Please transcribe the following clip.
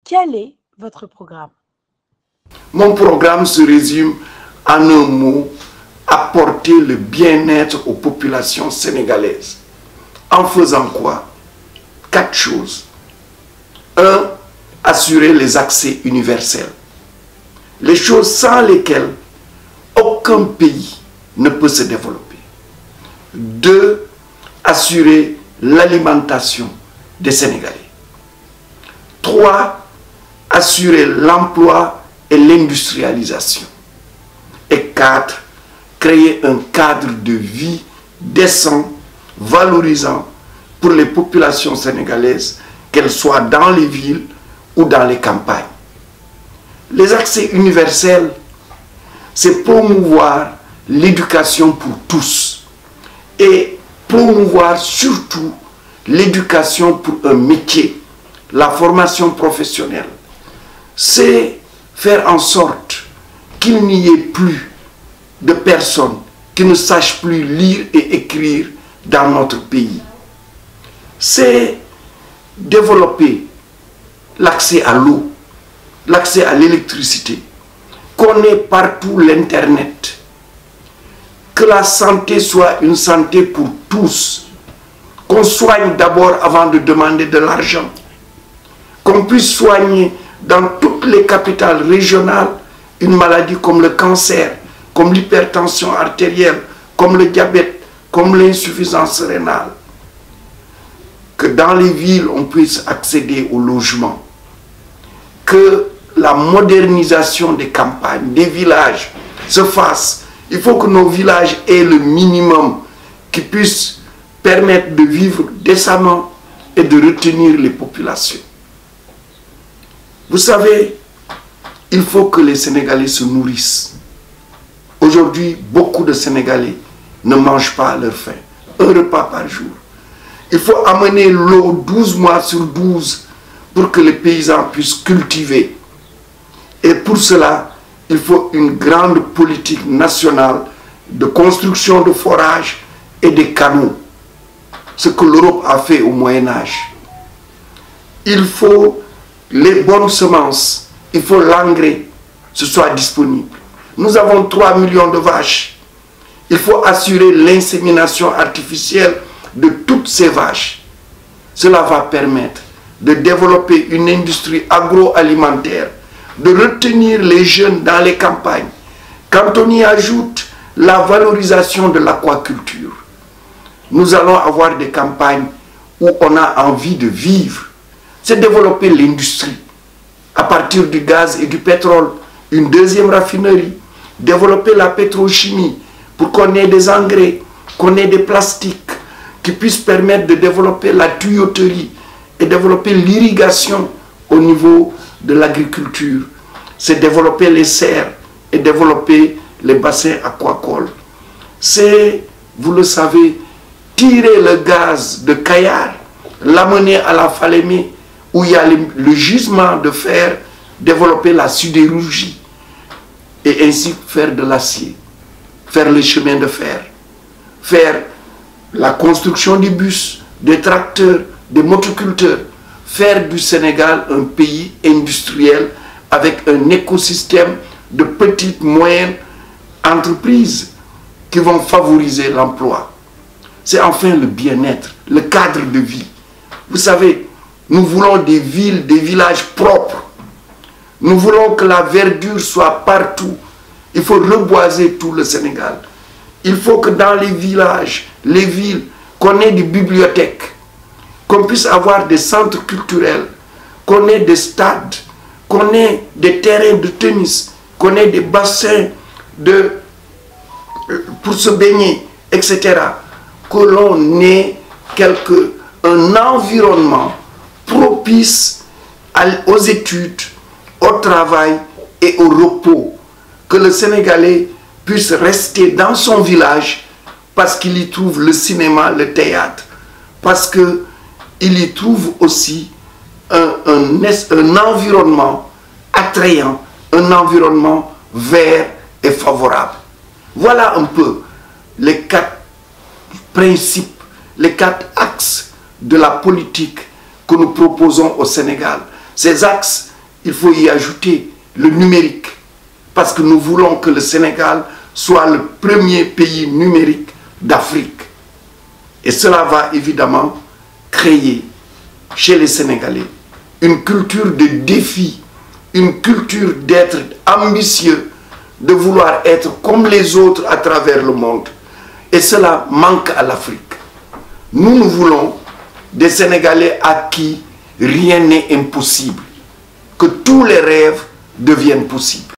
Quel est votre programme? Mon programme se résume en un mot: apporter le bien-être aux populations sénégalaises. En faisant quoi? 4 choses. 1. Assurer les accès universels. Les choses sans lesquelles aucun pays ne peut se développer. 2. Assurer l'alimentation des Sénégalais. 3. Assurer l'emploi et l'industrialisation. Et 4. Créer un cadre de vie décent, valorisant pour les populations sénégalaises, qu'elles soient dans les villes ou dans les campagnes. Les accès universels, c'est promouvoir l'éducation pour tous et promouvoir surtout l'éducation pour un métier, la formation professionnelle. C'est faire en sorte qu'il n'y ait plus de personnes qui ne sachent plus lire et écrire dans notre pays. C'est développer l'accès à l'eau, l'accès à l'électricité, qu'on ait partout l'Internet, que la santé soit une santé pour tous, qu'on soigne d'abord avant de demander de l'argent, qu'on puisse soigner dans toutes les capitales régionales une maladie comme le cancer, comme l'hypertension artérielle, comme le diabète, comme l'insuffisance rénale. Que dans les villes, on puisse accéder au logement. Que la modernisation des campagnes, des villages se fasse. Il faut que nos villages aient le minimum qui puisse permettre de vivre décemment et de retenir les populations. Vous savez, il faut que les Sénégalais se nourrissent. Aujourd'hui, beaucoup de Sénégalais ne mangent pas à leur faim. Un repas par jour. Il faut amener l'eau 12 mois sur 12 pour que les paysans puissent cultiver. Et pour cela, il faut une grande politique nationale de construction de forages et de canaux. Ce que l'Europe a fait au Moyen-Âge. Il faut les bonnes semences, il faut l'engrais, ce soit disponible. Nous avons 3 millions de vaches. Il faut assurer l'insémination artificielle de toutes ces vaches. Cela va permettre de développer une industrie agroalimentaire, de retenir les jeunes dans les campagnes. Quand on y ajoute la valorisation de l'aquaculture, nous allons avoir des campagnes où on a envie de vivre. C'est développer l'industrie à partir du gaz et du pétrole, une deuxième raffinerie, développer la pétrochimie pour qu'on ait des engrais, qu'on ait des plastiques qui puissent permettre de développer la tuyauterie et développer l'irrigation au niveau de l'agriculture. C'est développer les serres et développer les bassins aquacoles. C'est, vous le savez, tirer le gaz de Kayar, l'amener à la Falémé, où il y a le gisement de fer, développer la sidérurgie et ainsi faire de l'acier, faire le chemin de fer, faire la construction des bus, des tracteurs, des motoculteurs, faire du Sénégal un pays industriel avec un écosystème de petites, moyennes entreprises qui vont favoriser l'emploi. C'est enfin le bien-être, le cadre de vie. Vous savez, nous voulons des villes, des villages propres. Nous voulons que la verdure soit partout. Il faut reboiser tout le Sénégal. Il faut que dans les villages, les villes, qu'on ait des bibliothèques, qu'on puisse avoir des centres culturels, qu'on ait des stades, qu'on ait des terrains de tennis, qu'on ait des bassins pour se baigner, etc. Que l'on ait un environnement propice aux études, au travail et au repos. Que le Sénégalais puisse rester dans son village parce qu'il y trouve le cinéma, le théâtre, parce qu'il y trouve aussi un environnement attrayant, un environnement vert et favorable. Voilà un peu les 4 principes, les 4 axes de la politique que nous proposons au Sénégal. Ces axes il faut y ajouter le numérique, parce que nous voulons que le Sénégal soit le premier pays numérique d'Afrique. Et cela va évidemment créer chez les Sénégalais une culture de défi, une culture d'être ambitieux, de vouloir être comme les autres à travers le monde. Et cela manque à l'Afrique. Nous voulons des Sénégalais à qui rien n'est impossible, que tous les rêves deviennent possibles.